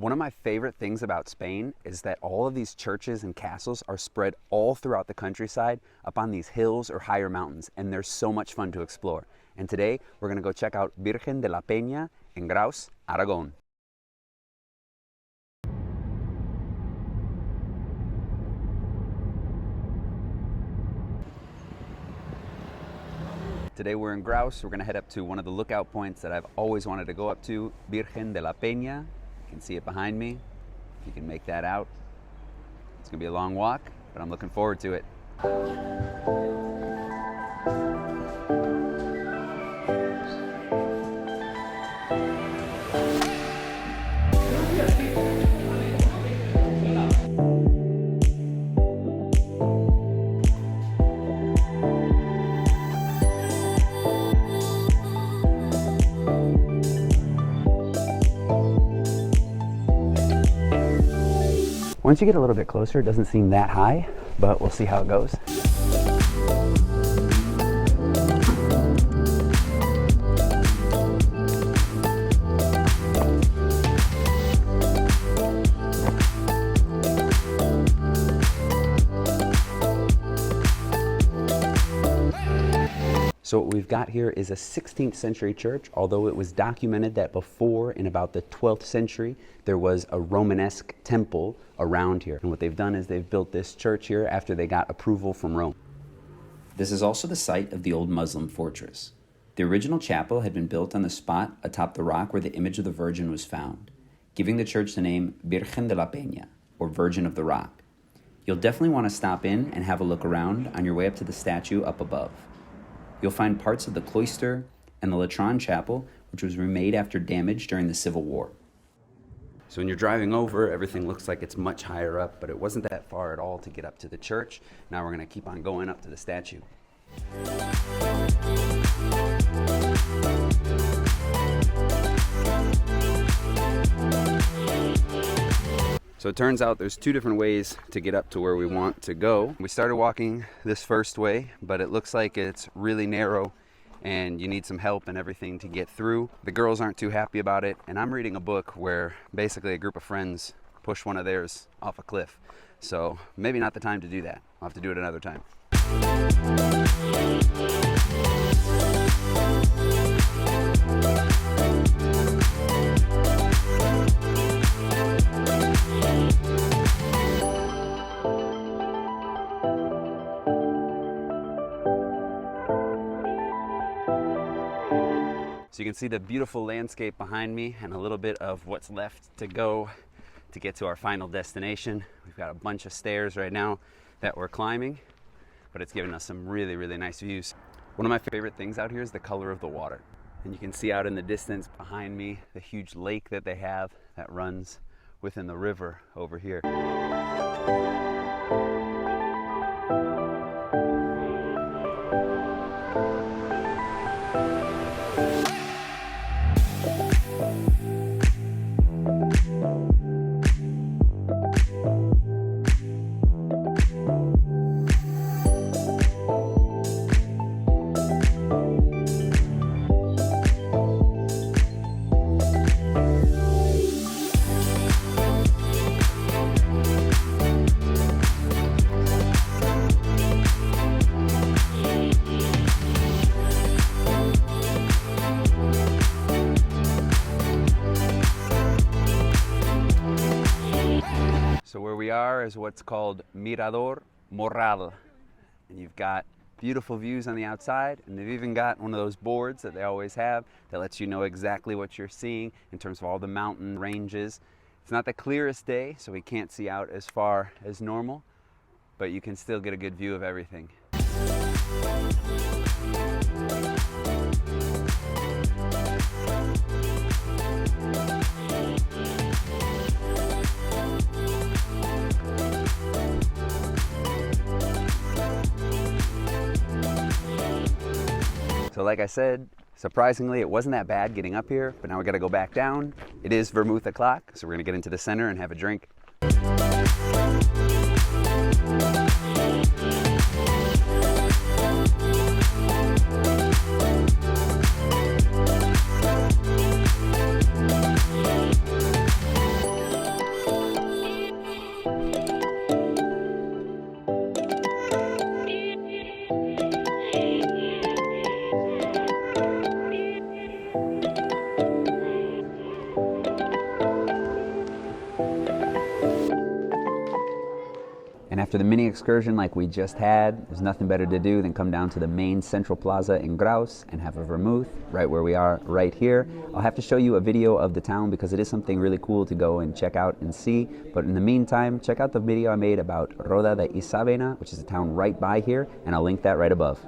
One of my favorite things about Spain is that all of these churches and castles are spread all throughout the countryside up on these hills or higher mountains, and they're so much fun to explore. And today we're going to go check out Virgen de la Peña in Graus, Aragón. Today we're in Graus. We're going to head up to one of the lookout points that I've always wanted to go up to, Virgen de la Peña. You can see it behind me, if you can make that out. It's gonna be a long walk, but I'm looking forward to it. Once you get a little bit closer, it doesn't seem that high, but we'll see how it goes. So what we've got here is a 16th century church, although it was documented that before, in about the 12th century, there was a Romanesque temple around here. And what they've done is they've built this church here after they got approval from Rome. This is also the site of the old Muslim fortress. The original chapel had been built on the spot atop the rock where the image of the Virgin was found, giving the church the name Virgen de la Peña, or Virgin of the Rock. You'll definitely want to stop in and have a look around on your way up to the statue up above. You'll find parts of the cloister and the Latran chapel, which was remade after damage during the Civil War. So when you're driving over, everything looks like it's much higher up, but it wasn't that far at all to get up to the church. Now we're going to keep on going up to the statue. So it turns out there's two different ways to get up to where we want to go. We started walking this first way, but it looks like it's really narrow and you need some help and everything to get through. The girls aren't too happy about it, and I'm reading a book where basically a group of friends push one of theirs off a cliff. So maybe not the time to do that. I'll have to do it another time. So you can see the beautiful landscape behind me and a little bit of what's left to go to get to our final destination. We've got a bunch of stairs right now that we're climbing, but it's giving us some really, really nice views. One of my favorite things out here is the color of the water. And you can see out in the distance behind me the huge lake that they have that runs within the river over here. So where we are is what's called Mirador Morral. And you've got beautiful views on the outside, and they've even got one of those boards that they always have that lets you know exactly what you're seeing in terms of all the mountain ranges. It's not the clearest day, so we can't see out as far as normal, but you can still get a good view of everything. So like I said, surprisingly, it wasn't that bad getting up here, but now we got to go back down. It is vermouth o'clock, so we're going to get into the center and have a drink. And after the mini excursion like we just had, there's nothing better to do than come down to the main central plaza in Graus and have a vermouth right where we are right here. I'll have to show you a video of the town because it is something really cool to go and check out and see. But in the meantime, check out the video I made about Roda de Isabena, which is a town right by here, and I'll link that right above.